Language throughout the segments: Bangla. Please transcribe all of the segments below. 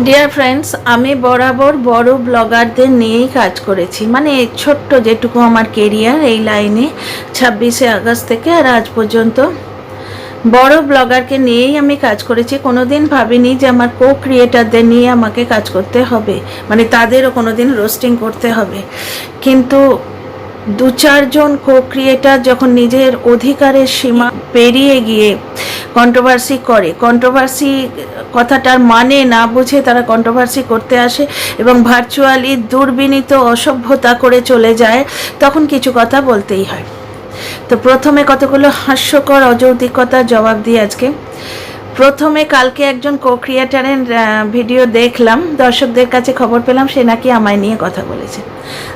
ডিয়ার ফ্রেন্ডস, আমি বরাবর বড় ব্লগারদের নিয়েই কাজ করেছি। মানে ছোট্ট যেটুকু আমার কেরিয়ার এই লাইনে 26শে আগস্ট থেকে আর আজ পর্যন্ত বড় ব্লগারকে নিয়েই আমি কাজ করেছি। কোনোদিন ভাবিনি যে আমার কো ক্রিয়েটারদের নিয়ে আমাকে কাজ করতে হবে, মানে তাদেরও কোনোদিন রোস্টিং করতে হবে। কিন্তু দু চারজন কো ক্রিয়েটার যখন নিজের অধিকারের সীমা পেরিয়ে গিয়ে কন্ট্রোভার্সি করে, কন্ট্রোভার্সি কথাটার মানে না বুঝে তারা কন্ট্রোভার্সি করতে আসে এবং ভার্চুয়ালি দুর্বিনীত অসভ্যতা করে চলে যায়, তখন কিছু কথা বলতেই হয়। তো প্রথমে কতগুলো হাস্যকর অযৌক্তিকতার জবাব দিই আজকে। প্রথমে কালকে একজন কো ক্রিয়েটারের ভিডিও দেখলাম, দর্শকদের কাছে খবর পেলাম সে নাকি আমায় নিয়ে কথা বলেছে।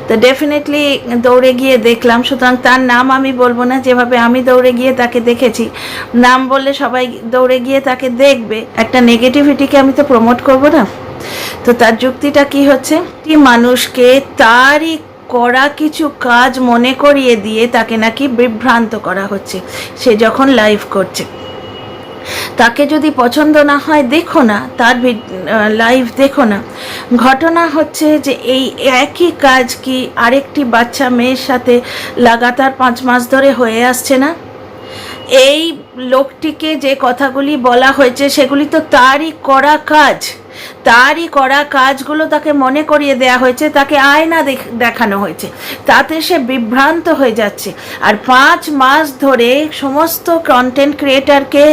তো ডেফিনেটলি দৌড়ে গিয়ে দেখলাম, সুতরাং তার নাম আমি বলবো না, যেভাবে আমি দৌড়ে গিয়ে তাকে দেখেছি। নাম বললে সবাই দৌড়ে গিয়ে তাকে দেখবে, একটা নেগেটিভিটিকে আমি তো প্রমোট করব না। তো তার যুক্তিটা কি হচ্ছে, মানুষকে তারই করা কিছু কাজ মনে করিয়ে দিয়ে তাকে নাকি বিভ্রান্ত করা হচ্ছে সে যখন লাইভ করছে। তাকে যদি পছন্দ না হয় দেখো না, তার লাইভ দেখো না। ঘটনা হচ্ছে যে এই একই কাজ কি আরেকটি বাচ্চা মেয়ের সাথে লাগাতার 5 মাস ধরে হয়ে আসছে না? এই লোকটিকে যে কথাগুলি বলা হয়েছে সেগুলি তো তারই করা কাজ, তারই করা কাজগুলো তাকে মনে করিয়ে দেয়া হয়েছে, তাকে আয়না দেখানো হয়েছে, তাতে সে বিভ্রান্ত হয়ে যাচ্ছে। আর 5 মাস ধরে সমস্ত কন্টেন্ট ক্রিয়েটারকে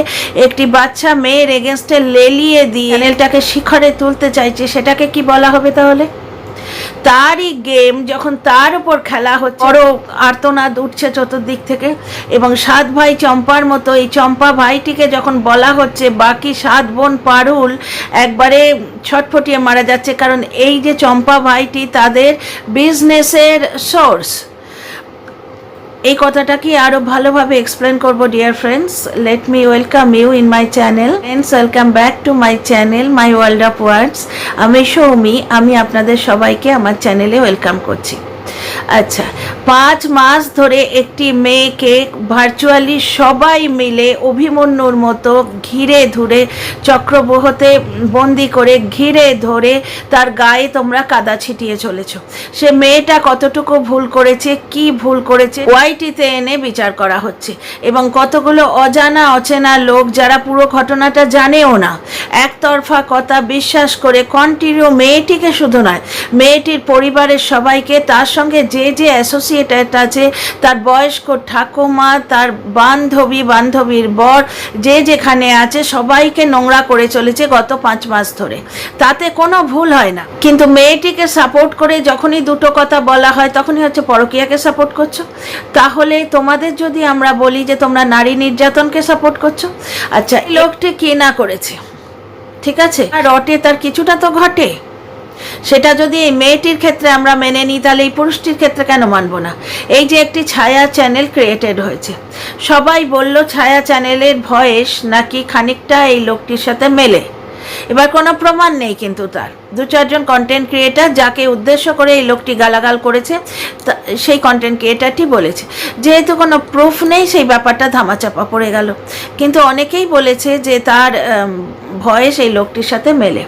একটি বাচ্চা মেয়ের এগেনস্টে লেলিয়ে দিয়ে চ্যানেলটাকে শিখরে তুলতে চাইছে, সেটাকে কি বলা হবে তাহলে? তারই গেম যখন তার উপর খেলা হচ্ছে, বড় আর্তনাদ উঠছে চতুর্দিক থেকে। এবং 7 ভাই চম্পার মতো এই চম্পা ভাইটিকে যখন বলা হচ্ছে, বাকি 7 বোন পারুল একবারে ছটফটিয়ে মারা যাচ্ছে, কারণ এই যে চম্পা ভাইটি তাদের বিজনেসের সোর্স। এই কথাটা কি আরো ভালোভাবে এক্সপ্লেন করব dear friends. Let me welcome you in my channel. Friends, welcome back to my channel, my world of words. আমি সৌমি, আমি আপনাদের সবাইকে আমার চ্যানেলে ওয়েলকাম করছি। আচ্ছা, 5 মাস ধরে একটি মেয়েকে ভার্চুয়ালি সবাই মিলে অভিমন্যুর মতো ঘিরে ধরে চক্রবহতে বন্দি করে ঘিরে ধরে তার গায়ে তোমরা কাদা ছিটিয়ে চলেছ। সে মেয়েটা কতটুকু ভুল করেছে, কি ভুল করেছে, ওয়াইটিতে এনে বিচার করা হচ্ছে। এবং কতগুলো অজানা অচেনা লোক যারা পুরো ঘটনাটা জানেও না, একতরফা কথা বিশ্বাস করে কন্টিনিউ মেয়েটিকে শুধু নয়, মেয়েটির পরিবারের সবাইকে, তার সঙ্গে যে যে অ্যাসোসিয়েটেড আছে, তার বয়স্ক ঠাকুমা, তার বান্ধবীর বর, যে যেখানে আছে সবাইকে নোংরা করে চলেছে গত 5 মাস ধরে। তাতে কোনো ভুল হয় না, কিন্তু মেয়েটিকে সাপোর্ট করে যখনই দুটো কথা বলা হয় তখনই হচ্ছে পরকীয়াকে সাপোর্ট করছো। তাহলে তোমাদের যদি আমরা বলি যে তোমরা নারী নির্যাতনকে সাপোর্ট করছো, আচ্ছা এই লোকটি কি না করেছে, ঠিক আছে, আর রটে তার কিছুটা তো ঘটে। সেটা যদি এই মেয়েটির ক্ষেত্রে আমরা মেনে নিই, তাহলে এই পুরুষটির ক্ষেত্রে কেন মানব না? এই যে একটি ছায়া চ্যানেল ক্রিয়েটেড হয়েছে, সবাই বলল ছায়া চ্যানেলের ভয়েস নাকি খানিকটা এই লোকটির সাথে মেলে। এবার কোনো প্রমাণ নেই, কিন্তু তার 2-4 জন কন্টেন্ট ক্রিয়েটার যাকে উদ্দেশ্য করে এই লোকটি গালাগাল করেছে সেই কন্টেন্ট ক্রিয়েটারটি বলেছে। যেহেতু কোনো প্রুফ নেই, সেই ব্যাপারটা ধামাচাপা পড়ে গেল। কিন্তু অনেকেই বলেছে যে তার ভয়েস এই লোকটির সাথে মেলে,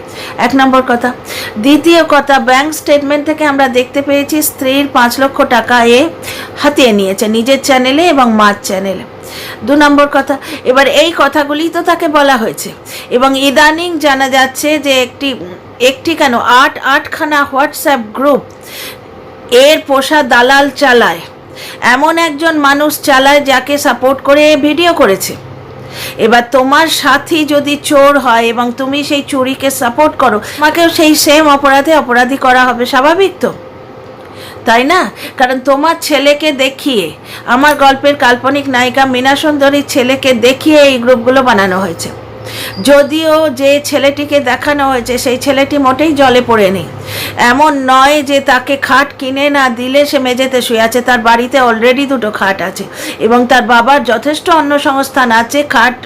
1 নম্বর কথা। দ্বিতীয় কথা, ব্যাংক স্টেটমেন্ট থেকে আমরা দেখতে পেয়েছি স্ত্রীর 5 লক্ষ টাকা হাতিয়ে নিয়েছে নিজের চ্যানেলে এবং মার চ্যানেলে। 2 নম্বর কথা, এবার এই কথাগুলি তো তাকে বলা হয়েছে। এবং ইদানিং জানা যাচ্ছে যে একটি কেন 8খানা হোয়াটসঅ্যাপ গ্রুপ এর পোষা দালাল চালায়, এমন একজন মানুষ চালায় যাকে সাপোর্ট করে ভিডিও করেছে। এবার তোমার সাথী যদি চোর হয় এবং তুমি সেই চুরিকে সাপোর্ট করো, তোমাকেও সেই সেম অপরাধী করা হবে, স্বাভাবিক তো, তাই না? কারণ তোমার ছেলেকে দেখিয়ে, আমার গল্পের কাল্পনিক নায়িকা মীনা সুন্দরীর ছেলেকে দেখিয়ে এই গ্রুপগুলো বানানো হয়েছে। যদিও যে ছেলেটিকে দেখানো হয়েছে সেই ছেলেটি মোটেই জলে পড়ে নেই। এমন নয় যে তাকে খাট কিনে না দিলে সে মেঝেতে শুয়ে আছে, তার বাড়িতে অলরেডি 2টো খাট আছে এবং তার বাবার যথেষ্ট অন্য সংস্থান আছে খাট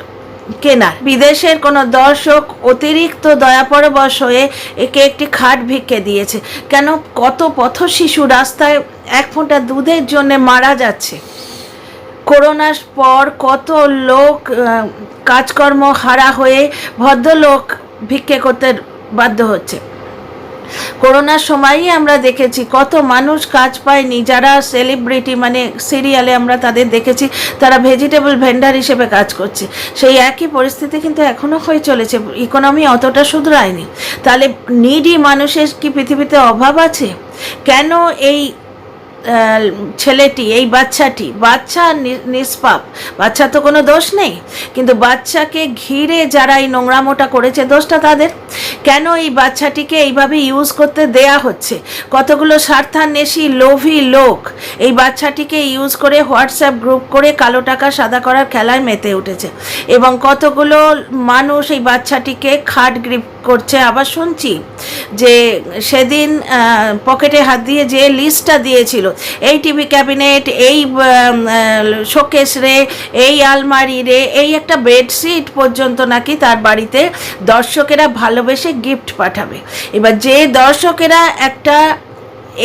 কেনার। বিদেশের কোনো দর্শক অতিরিক্ত দয়াপরবশ হয়ে একে একটি খাট ভিক্ষে দিয়েছে। কেন? কত পথ শিশু রাস্তায় 1 ফোঁটা দুধের জন্য মারা যাচ্ছে। করোনার পর কত লোক কাজকর্ম হারা হয়ে ভদ্রলোক ভিক্ষে করতে বাধ্য হচ্ছে। করোনার সময়ই আমরা দেখেছি কত মানুষ কাজ পায়নি, যারা সেলিব্রিটি মানে সিরিয়ালে আমরা তাদের দেখেছি তারা ভেজিটেবল ভেন্ডার হিসেবে কাজ করছে। সেই একই পরিস্থিতি কিন্তু এখনও হয়ে চলেছে, ইকোনমি অতটা শুধরায়নি। তাহলে নিডি মানুষের কি পৃথিবীতে অভাব আছে? কেন এই ছেলেটি, এই বাচ্চা নিষ্পাপ, বাচ্চা তো কোনো দোষ নেই, কিন্তু বাচ্চাকে ঘিরে যারা এই নোংরামোটা করেছে দোষটা তাদের। কেন এই বাচ্চাটিকে এইভাবে ইউজ করতে দেয়া হচ্ছে? কতগুলো স্বার্থান্বেষী লোভী লোক এই বাচ্চাটিকে ইউজ করে হোয়াটসঅ্যাপ গ্রুপ করে কালো টাকা সাদা করার খেলায় মেতে উঠেছে, এবং কতগুলো মানুষ এই বাচ্চাটিকে খাট গ্রিপ করছে। আবার শুনছি যে সেদিন পকেটে হাত দিয়ে যে লিস্টটা দিয়েছিল, এই টিভি ক্যাবিনেট, এই শোকেস রে, এই আলমারি রে, এই একটা বেডশিট পর্যন্ত নাকি তার বাড়িতে দর্শকেরা ভালোবেসে গিফট পাঠাবে। এবার যে দর্শকেরা একটা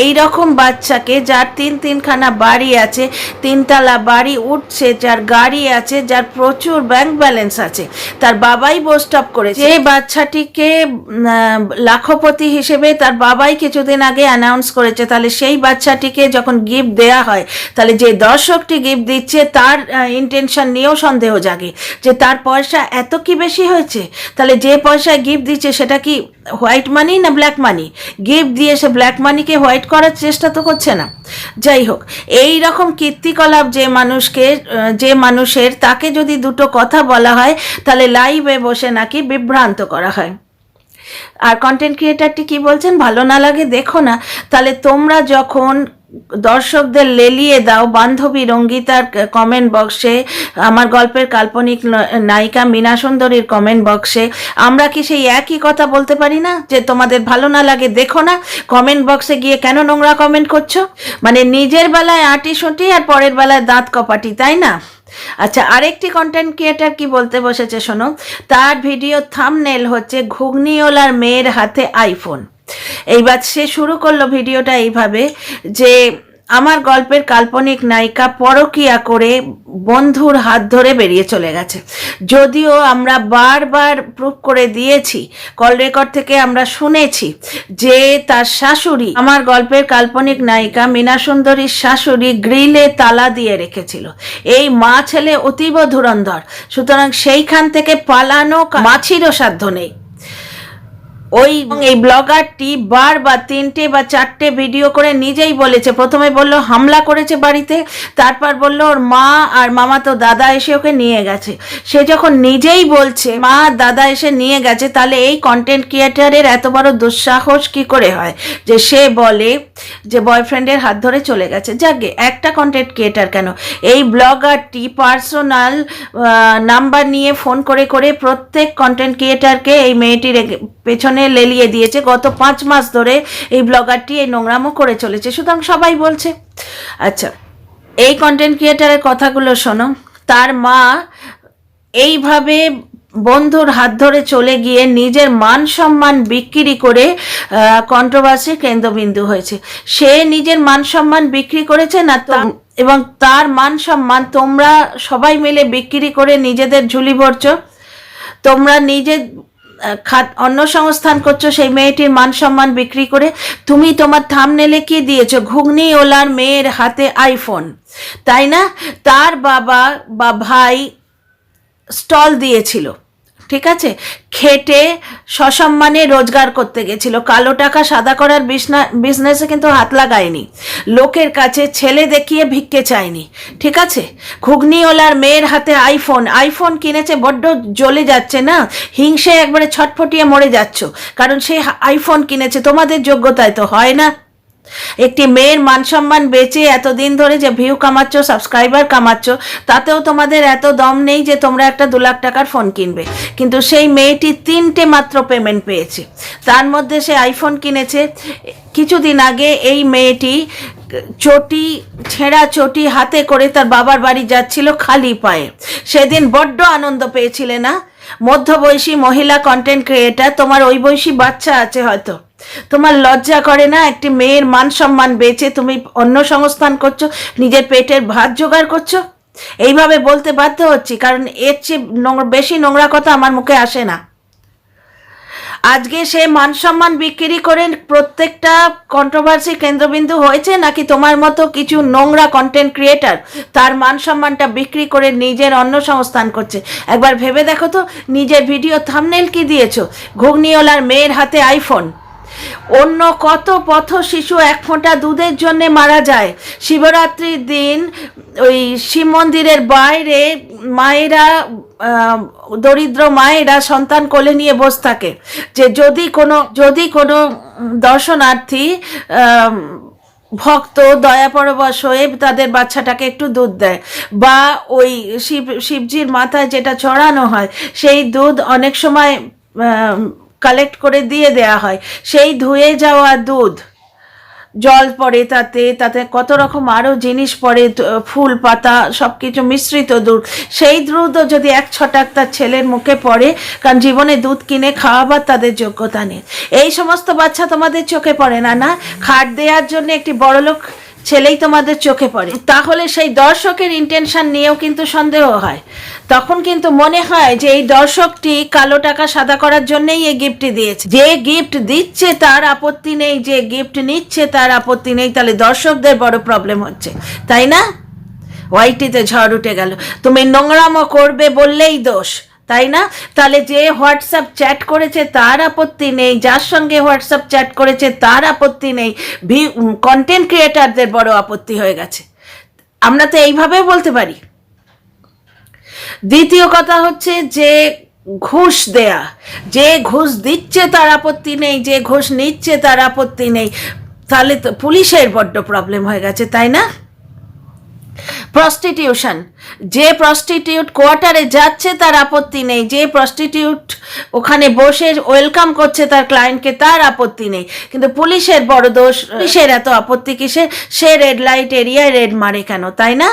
এই রকম বাচ্চাকে, যার তিনখানা বাড়ি আছে, 3তলা বাড়ি উঠছে, যার গাড়ি আছে, যার প্রচুর ব্যাংক ব্যালেন্স আছে, তার বাবাই বোস্টপ করেছে, যে বাচ্চাটিকে লাখপতি হিসেবে তার বাবাই কিছুদিন আগে অ্যানাউন্স করেছে, তাহলে সেই বাচ্চাটিকে যখন গিফট দেয়া হয়, তাহলে যে দর্শকটি গিফট দিচ্ছে তার ইন্টেনশন নিয়েও সন্দেহ জাগে যে তার পয়সা এত কি বেশি হয়েছে। তাহলে যে পয়সায় গিফট দিচ্ছে সেটা কি হোয়াইট মানি না ব্ল্যাক মানি? গিফট দিয়ে সে ব্ল্যাক মানিকে হোয়াইট করার চেষ্টা তো করছে না। যাই হোক, এই রকম কীর্তিকলাপ যে মানুষের, তাকে যদি দুটো কথা বলা হয় তাহলে লাইভে বসে নাকি বিভ্রান্ত করা হয়। আর কন্টেন্ট ক্রিয়েটারটি কি বলছেন, ভালো না লাগে দেখো না। তাহলে তোমরা যখন দর্শকদের লেলিয়ে দাও বান্ধবী রঙ্গিতার কমেন্ট বক্সে, আমার গল্পের কাল্পনিক নায়িকা মীনা সুন্দরীর কমেন্ট বক্সে, আমরা কি সেই একই কথা বলতে পারি না যে তোমাদের ভালো না লাগে দেখো না? কমেন্ট বক্সে গিয়ে কেন নোংরা কমেন্ট করছো? মানে নিজের বেলায় আঁটি শুঁটি আর পরের বেলায় দাঁত কপাটি, তাই না? আচ্ছা, আরেকটি কন্টেন্ট ক্রিয়েটার কি বলতে বসেছে শোনো। তার ভিডিও থাম্বনেল হচ্ছে ঘুগনিওয়ালার মেয়ের হাতে আইফোন। এইবার সে শুরু করলো ভিডিওটা এইভাবে যে আমার গল্পের কাল্পনিক নায়িকা পরকীয়া করে বন্ধুর হাত ধরে বেরিয়ে চলে গেছে। যদিও আমরা বারবার প্রুফ করে দিয়েছি, কল রেকর্ড থেকে আমরা শুনেছি যে তার শাশুড়ি, আমার গল্পের কাল্পনিক নায়িকা মীনা সুন্দরীর শাশুড়ি গ্রিলে তালা দিয়ে রেখেছিল। এই মা ছেলে অতীব ধুরন্ধর, সুতরাং সেইখান থেকে পালানো মাছিরও সাধ্য নেই। এই ব্লগারটি বারবার 3টে বা 4টে ভিডিও করে নিজেই বলেছে। প্রথমে বলল হামলা করেছে বাড়িতে, তারপর বলল ওর মা আর মামাতো দাদা এসে ওকে নিয়ে গেছে। সে যখন নিজেই বলছে মা দাদা এসে নিয়ে গেছে, তাহলে এই কন্টেন্ট ক্রিয়েটারের এত বড় দুঃসাহস কি করে হয় যে সে বলে যে বয়ফ্রেন্ডের হাত ধরে চলে গেছে? যাকে একটা কন্টেন্ট ক্রিয়েটার কেন, এই ব্লগারটি পার্সোনাল নাম্বার নিয়ে ফোন করে করে প্রত্যেক কন্টেন্ট ক্রিয়েটারকে এই মেয়েটির পেছনে লেলিয়ে দিয়েছে। গত 5 মাস ধরে এই ব্লগারটি এই নোংরামো করে চলেছে, সুতরাং সবাই বলছে। আচ্ছা, এই কন্টেন্ট ক্রিয়েটারের কথাগুলো শোনো। তার মা এইভাবে বন্ধুর হাত ধরে চলে গিয়ে নিজের মান সম্মান বিক্রি করে কন্ট্রোভার্সির কেন্দ্রবিন্দু হয়েছে। সে নিজের মান সম্মান বিক্রি করেছে না, এবং তার মান সম্মান তোমরা সবাই মিলে বিক্রি করে নিজেদের ঝুলি ভরছো। তোমরা নিজে অন্য সংস্থান করছো সেই মেয়েটির মান সম্মান বিক্রি করে। তুমি তোমার থাম্বনেলে কি দিয়েছো? ঘুগনিওয়ালার মেয়ের হাতে আইফোন, তাই না? তার বাবা বা ভাই স্টল দিয়েছিল, ঠিক আছে, খেটে সসম্মানে রোজগার করতে গেছিল, কালো টাকা সাদা করার বিজনেসে কিন্তু হাত লাগায়নি, লোকের কাছে ছেলে দেখিয়ে ভিক্ষে চায়নি, ঠিক আছে? ঘুগনিওয়ালার মেয়ের হাতে আইফোন কিনেছে, বড্ড জ্বলে যাচ্ছে না, হিংসে একবারে ছটফটিয়ে মরে যাচ্ছ, কারণ সে আইফোন কিনেছে। তোমাদের যোগ্যতায় তো হয় না। একটি মেয়ের মান সম্মান বেচে এতদিন ধরে যে ভিউ কামাচ্ছ, সাবস্ক্রাইবার কামাচ্ছ, তাতেও তোমাদের এত দম নেই যে তোমরা একটা 2 লাখ টাকার ফোন কিনবে। কিন্তু সেই মেয়েটি 3টে মাত্র পেমেন্ট পেয়েছে, তার মধ্যে সে আইফোন কিনেছে। কিছুদিন আগে এই মেয়েটি ছেঁড়া চটি হাতে করে তার বাবার বাড়ি যাচ্ছিল খালি পায়ে। সেদিন বড্ড আনন্দ পেয়েছিলে না? মধ্যবয়সী মহিলা কন্টেন্ট ক্রিয়েটার, তোমার ওই বয়সী বাচ্চা আছে হয়তো, তোমার লজ্জা করে না? একটি মেয়ের মান সম্মান বেচে তুমি অন্য সংস্থান করছো, নিজের পেটের ভাত জোগাড় করছো। এইভাবে বলতে বাধ্য হচ্ছি, কারণ এর চেয়ে বেশি নোংরা কথা আমার মুখে আসে না। আজকে সে মান সম্মান বিক্রি করে প্রত্যেকটা কন্ট্রোভার্সি কেন্দ্রবিন্দু হয়েছে, নাকি তোমার মতো কিছু নোংরা কন্টেন্ট ক্রিয়েটার তার মান সম্মানটা বিক্রি করে নিজের অন্ন সংস্থান করছে? একবার ভেবে দেখো তো, নিজের ভিডিও থাম্বনেল কি দিয়েছো? ঘুগনিওয়ালার মেয়ের হাতে আইফোন। অন্য কত পথ শিশু এক ফোঁটা দুধের জন্যে মারা যায়। শিবরাত্রির দিন ওই শিব মন্দিরের বাইরে মায়েরা, দরিদ্র মায়েরা সন্তান কোলে নিয়ে বসে থাকে যে যদি কোনো দর্শনার্থী ভক্ত দয়াপরবশ হয়ে তাদের বাচ্চাটাকে একটু দুধ দেয়, বা ওই শিবজির মাথায় যেটা চড়ানো হয় সেই দুধ অনেক সময় কালেক্ট করে দিয়ে দেয়া হয়। সেই ধুয়ে যাওয়া দুধ, জল পড়ে তাতে কত রকম আরও জিনিস পড়ে, ফুল পাতা সব কিছু মিশ্রিত দুধ। সেই দুধও যদি এক ছটাক তার ছেলের মুখে পড়ে, কারণ জীবনে দুধ কিনে খাওয়াবার তাদের যোগ্যতা নেই। এই সমস্ত বাচ্চা তোমাদের চোখে পড়ে না? না, খাট দেওয়ার জন্য একটি বড়লোক ছেলেই তোমাদের চোখে পড়ে। তাহলে সেই দর্শকের ইন্টেনশন নিয়েও কিন্তু সন্দেহ হয়। তখন কিন্তু মনে হয় যে এই দর্শকটি কালো টাকা সাদা করার জন্যই এই গিফটটি দিয়েছে। যে গিফট দিচ্ছে তার আপত্তি নেই, যে গিফট নিচ্ছে তার আপত্তি নেই, তাহলে দর্শকদের বড় প্রবলেম হচ্ছে, তাই না? ওয়াইটিতে ঝড় উঠে গেল, তুমি নোংরামো করবে বললেই দোষ, তাই না? তাহলে যে হোয়াটসঅ্যাপ চ্যাট করেছে তার আপত্তি নেই, যার সঙ্গে হোয়াটসঅ্যাপ চ্যাট করেছে তার আপত্তি নেই, কন্টেন্ট ক্রিয়েটারদের বড় আপত্তি হয়ে গেছে। আমরা তো এইভাবেও বলতে পারি। দ্বিতীয় কথা হচ্ছে যে ঘুষ দেয়া, যে ঘুষ দিচ্ছে তার আপত্তি নেই, যে ঘুষ নিচ্ছে তার আপত্তি নেই, তাহলে তো পুলিশের বড্ড প্রবলেম হয়ে গেছে, তাই না? প্রস্টিটিউশন, যে প্রস্টিটিউট কোয়ার্টারে যাচ্ছে তার আপত্তি নেই, যে প্রস্টিটিউট ওখানে বসে ওয়েলকাম করছে তার ক্লায়েন্টকে তার আপত্তি নেই, কিন্তু পুলিশের বড় দোষ। পুলিশের এত আপত্তি কিসের? সে রেড লাইট এরিয়ায় রেড মারে কেন, তাই না?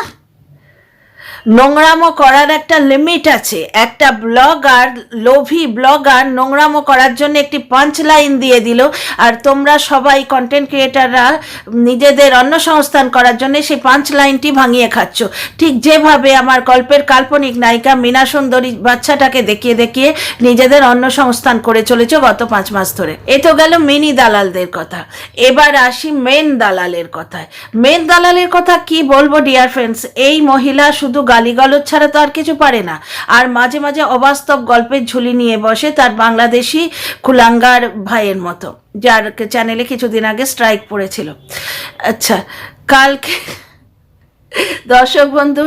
নোংরামো করার একটা লিমিট আছে। একটা ব্লগার, লোভী ব্লগার নোংরামো করার জন্য একটি পাঞ্চ লাইন দিয়ে দিল, আর তোমরা সবাই কন্টেন্ট ক্রিয়েটাররা নিজেদের অন্ন সংস্থান করার জন্য সেই পাঞ্চ লাইনটি ভাঙিয়ে খাচ্ছ। ঠিক যেভাবে আমার গল্পের কাল্পনিক নায়িকা মীনা সুন্দরী বাচ্চাটাকে দেখিয়ে দেখিয়ে নিজেদের অন্ন সংস্থান করে চলেছ গত 5 মাস ধরে। এ তো গেল মিনি দালালদের কথা। এবার আসি মেন দালালের কথায়। মেন দালালের কথা কি বলবো ডিয়ার ফ্রেন্ডস, এই মহিলা শুধু গালিগালজ ছাড়া তো আর কিছু পারে না, আর মাঝে মাঝে অবাস্তব গল্পের ঝুলি নিয়ে বসে তার বাংলাদেশি কুলাঙ্গার ভাইয়ের মতো, যার চ্যানেলে কিছুদিন আগে স্ট্রাইক পড়েছিল। আচ্ছা, কালকে দর্শক বন্ধু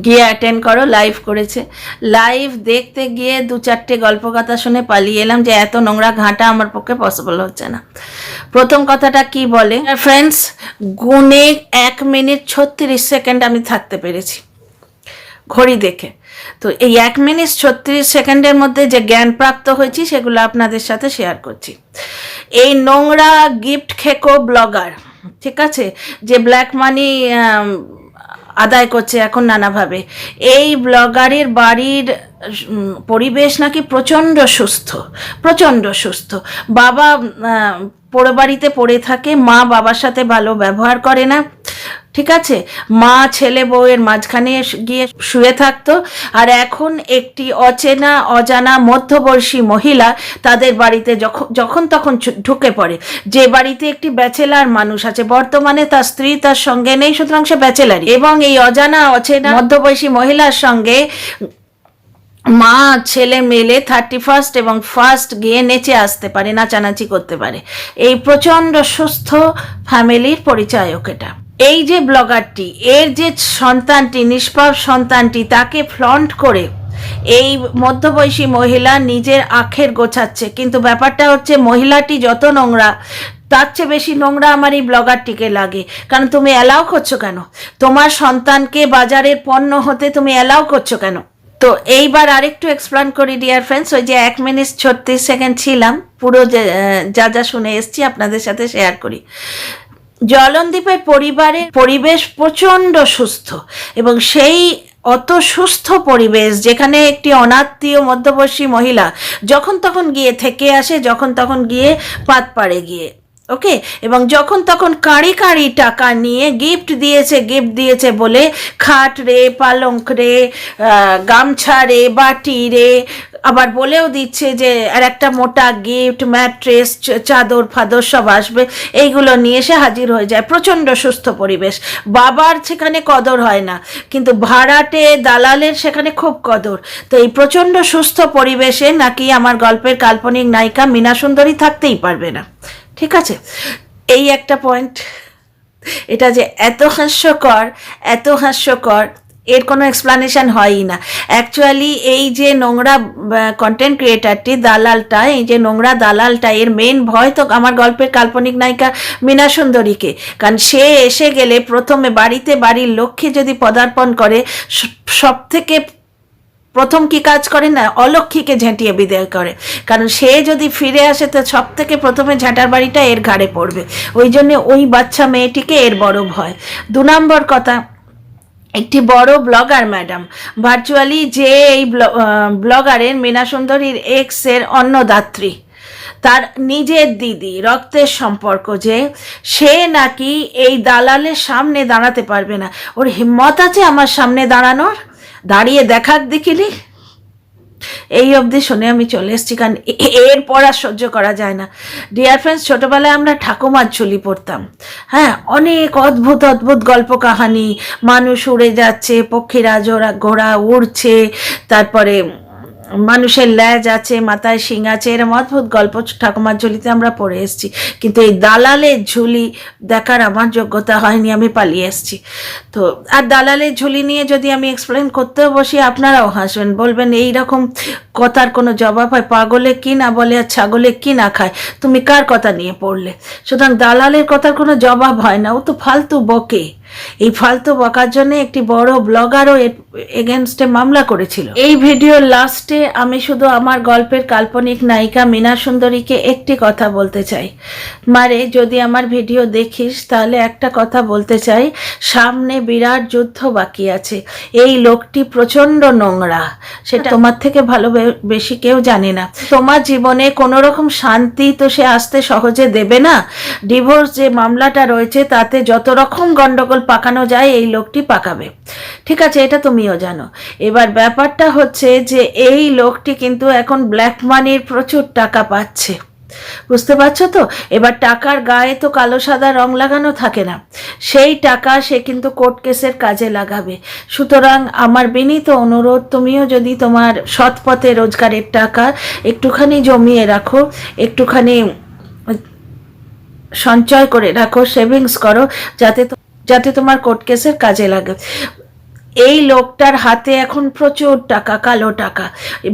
গিয়ে অ্যাটেন্ড করো, লাইভ করেছে। লাইভ দেখতে গিয়ে 2-4টে গল্প কথা শুনে পালিয়ে এলাম যে এত নোংরা ঘাঁটা আমার পক্ষে পসিবল হচ্ছে না। প্রথম কথাটা কি বলে, ফ্রেন্ডস, গুনে 1 মিনিট 36 সেকেন্ড আমি থাকতে পেরেছি ঘড়ি দেখে। তো এই 1 মিনিট 36 সেকেন্ডের মধ্যে যে জ্ঞান প্রাপ্ত হয়েছি সেগুলো আপনাদের সাথে শেয়ার করছি। এই নোংরা গিফট খেকো ব্লগার, ঠিক আছে, যে ব্ল্যাক মানি আদায় করছে এখন নানাভাবে, এই ব্লগারের বাড়ির পরিবেশ নাকি প্রচণ্ড সুস্থ। বাবা পোড়ো বাড়িতে পড়ে থাকে, মা বাবার সাথে ভালো ব্যবহার করে না, ঠিক আছে, মা ছেলে বউয়ের মাঝখানে গিয়ে শুয়ে থাকতো, আর এখন একটি অজানা মধ্যবয়সী মহিলা তাদের বাড়িতে যখন তখন ঢুকে পড়ে। যে বাড়িতে একটি ব্যাচেলার মানুষ আছে, বর্তমানে তার স্ত্রী তার সঙ্গে নেই, সুতরাং সে ব্যাচেলারই, এবং এই অচেনা মধ্যবয়সী মহিলার সঙ্গে মা ছেলে মেলে 31st এবং 1st গিয়ে নেচে আসতে পারে, নাচানাচি করতে পারে। এই প্রচণ্ড সুস্থ ফ্যামিলির পরিচায়ক এটা। এই যে ব্লগারটি, এর যে সন্তানটি, নিষ্পাপ সন্তানটি, তাকে ফ্লন্ট করে এই মধ্যবয়সী মহিলা নিজের আখের গোছাচ্ছে। কিন্তু ব্যাপারটা হচ্ছে, মহিলাটি যত নোংরা, তার চেয়ে বেশি নোংরা আমার এই ব্লগারটিকে লাগে। কারণ তুমি অ্যালাউ করছো কেন? তোমার সন্তানকে বাজারের পণ্য হতে তুমি অ্যালাউ করছো কেন? তো এইবার আরেকটু এক্সপ্লেন করি ডিয়ার ফ্রেন্ডস। ওই যে 1 মিনিট 36 সেকেন্ড ছিলাম, পুরো যা শুনে এসছি আপনাদের সাথে শেয়ার করি। জলনদীপের পরিবেশ প্রচণ্ড সুস্থ, এবং সেই অত সুস্থ পরিবেশ যেখানে একটি অনাত্মীয় মধ্যবয়সী মহিলা যখন তখন গিয়ে থেকে আসে, যখন তখন গিয়ে পাত পাড়ে গিয়ে ওকে, এবং যখন তখন কাঁড়ি কাঁড়ি টাকা নিয়ে গিফট দিয়েছে বলে খাট রে, পালঙ্ক রে, গামছা রে, বাটি রে, আবার বলেও দিচ্ছে যে আর একটা মোটা গিফট, ম্যাট্রেস, চাদর ফাদর সব আসবে, এইগুলো নিয়ে এসে হাজির হয়ে যায়। প্রচণ্ড সুস্থ পরিবেশ, বাবার সেখানে কদর হয় না, কিন্তু ভাড়াটে দালালের সেখানে খুব কদর। তো এই প্রচণ্ড সুস্থ পরিবেশে নাকি আমার গল্পের কাল্পনিক নায়িকা মীনা সুন্দরী থাকতেই পারবে না। ঠিক আছে, এই একটা পয়েন্ট। এটা যে এত হাস্যকর এর কোনো এক্সপ্লানেশন হয়ই না। অ্যাকচুয়ালি এই যে নোংরা কন্টেন্ট ক্রিয়েটারটি, দালালটা, এই যে নোংরা দালালটা, এর মেন ভয় তো আমার গল্পের কাল্পনিক নায়িকা মীনা সুন্দরীকে। কারণ সে এসে গেলে প্রথমে বাড়ির লক্ষ্মী যদি পদার্পণ করে, সব থেকে প্রথম কি কাজ করে না, অলক্ষ্মীকে ঝাঁটিয়ে বিদায় করে। কারণ সে যদি ফিরে আসে তো সব থেকে প্রথমে ঝাঁটার বাড়িটা এর ঘাড়ে পড়বে। ওই জন্য ওই বাচ্চা মেয়েটিকে এর বড় ভয়। 2 নম্বর কথা, একটি বড় ব্লগার ম্যাডাম, ভার্চুয়ালি যে এই ব্লগারের মীনা সুন্দরীর এক্সের অন্নদাত্রী, তার নিজের দিদি, রক্তের সম্পর্ক, যে সে নাকি এই দালালের সামনে দাঁড়াতে পারবে না। ওর হিম্মত আছে আমার সামনে দাঁড়ানোর? দাঁড়িয়ে দেখাক দেখিলি। এই অবধি শুনে আমি চলে এসেছি, কারণ এরপর আর সহ্য করা যায় না। ডিয়ার ফ্রেন্ডস, ছোটোবেলায় আমরা ঠাকুমার ঝুলি পড়তাম। হ্যাঁ, অনেক অদ্ভুত গল্প কাহানি, মানুষ উড়ে যাচ্ছে, পক্ষীরা ঘোড়া উড়ছে, তারপরে মানুষের ল্যাজ আছে, মাথায় শিং আছে, এরকম অদ্ভুত গল্প ঠাকুমার ঝুলিতে আমরা পড়ে এসেছি। কিন্তু এই দালালের ঝুলি দেখার আমার যোগ্যতা হয়নি, আমি পালিয়ে এসেছি। তো আর দালালের ঝুলি নিয়ে যদি আমি এক্সপ্লেন করতেও বসি, আপনারাও হাসবেন, বলবেন এইরকম কথার কোনো জবাব হয়? পাগলে কি না বলে আর ছাগলে কি না খায়, তুমি কার কথা নিয়ে পড়লে? সুতরাং দালালের কথার কোনো জবাব হয় না, ও তো ফালতু বকে। এই ফালতু বকার জন্য একটি বড় ব্লগারও এগেনস্টে মামলা করেছিল। এই ভিডিওর লাস্টে আমি শুধু আমার গল্পের কাল্পনিক নায়িকা মীনা সুন্দরীকে একটি কথা বলতে চাই। মারে, যদি আমার ভিডিও দেখিস তাহলে একটা কথা বলতে চাই, সামনে বিরাট যুদ্ধ বাকি আছে। এই লোকটি প্রচণ্ড নোংরা, সেটা তোমার থেকে ভালো বেশি কেউ জানে না। তোমার জীবনে কোনো রকম শান্তি তো সে আসতে সহজে দেবে না। ডিভোর্স যে মামলাটা রয়েছে তাতে যত রকম গন্ডগোল পাকানো যায় এই লোকটি পাকাবে। ঠিক আছে, এটা তুমিও জানো। এবার ব্যাপারটা হচ্ছে যে এই লোকটি কিন্তু এখন ব্ল্যাক মানির প্রচুর টাকা পাচ্ছে, বুঝতে পারছো তো? এবার টাকার গায়ে তো কালো সাদা রং লাগানো থাকে না, সেই টাকা সে কিন্তু কোর্ট কেসের কাজে লাগাবে। সুতরাং আমার বিনীত অনুরোধ, তুমিও যদি তোমার সৎ পথে রোজগারের টাকা একটুখানি জমিয়ে রাখো, একটুখানি সঞ্চয় করে রাখো, সেভিংস করো, যাতে তোমার কোর্ট কেসের কাজে লাগে। এই লোকটার হাতে এখন প্রচুর টাকা, কালো টাকা।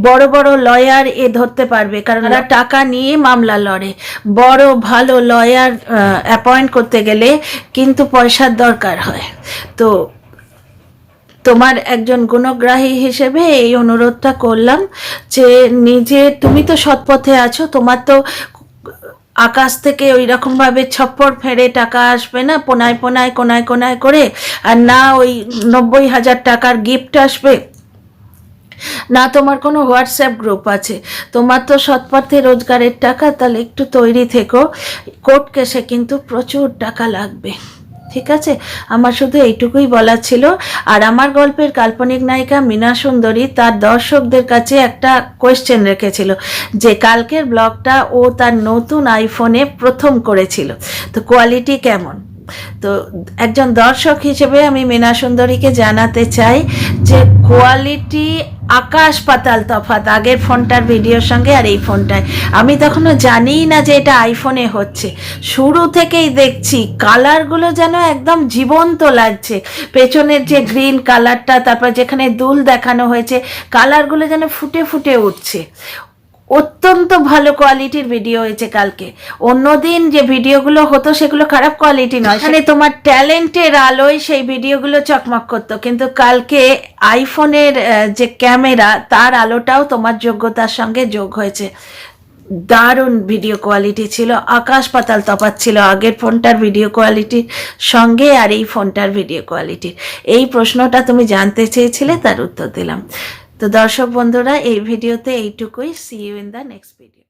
বড় বড় লয়ার ধরতে পারবে, কারণ এরা টাকা নিয়ে মামলা লড়ে। বড় ভালো লয়ার অ্যাপয়েন্ট করতে গেলে কিন্তু পয়সার দরকার হয়। তো তোমার একজন গুণগ্রাহী হিসেবে এই অনুরোধটা করলাম যে তুমি তো সৎপথে আছো, তোমার তো আকাশ থেকে ওই রকমভাবে ছপ্পর ফেড়ে টাকা আসবে না, কোনায় করে, আর না ওই 90,000 টাকার গিফট আসবে, না তোমার কোনো হোয়াটসঅ্যাপ গ্রুপ আছে। তোমার তো সৎপথে রোজগারের টাকা, তাহলে একটু তৈরি থেকো, কোর্ট কেসে কিন্তু প্রচুর টাকা লাগবে। ঠিক আছে, আমার শুধু এইটুকুই বলার ছিল। আর আমার গল্পের কাল্পনিক নায়িকা মীনা সুন্দরী তার দর্শকদের কাছে একটা কোয়েশ্চেন রেখেছিল যে কালকের ব্লগটা ও তার নতুন আইফোনে প্রথম করেছিল, তো কোয়ালিটি কেমন। তো একজন দর্শক হিসেবে আমি মীনা সুন্দরীকে জানাতে চাই যে কোয়ালিটি আকাশ পাতাল তফাৎ আগের ফোনটার ভিডিওর সঙ্গে আর এই ফোনটায়। আমি তখনও জানিই না যে এটা আইফোনে হচ্ছে, শুরু থেকেই দেখছি কালারগুলো যেন একদম জীবন্ত লাগছে। পেছনের যে গ্রিন কালারটা, তারপর যেখানে দুল দেখানো হয়েছে, কালারগুলো যেন ফুটে ফুটে উঠছে। অত্যন্ত ভালো কোয়ালিটির ভিডিও হয়েছে কালকে। অন্যদিন যে ভিডিওগুলো হতো সেগুলো খারাপ কোয়ালিটি নয়, মানে তোমার ট্যালেন্টের আলোয় সেই ভিডিওগুলো চকমক করতো, কিন্তু কালকে আইফোনের যে ক্যামেরা তার আলোটাও তোমার যোগ্যতার সঙ্গে যোগ হয়েছে। দারুণ ভিডিও কোয়ালিটি ছিল, আকাশ পাতাল তফাৎ ছিল আগের ফোনটার ভিডিও কোয়ালিটির সঙ্গে আর এই ফোনটার ভিডিও কোয়ালিটির। এই প্রশ্নটা তুমি জানতে চেয়েছিলে, তার উত্তর দিলাম। তো দর্শক বন্ধুরা, এই ভিডিওতে এইটুকুই। See you in the next video.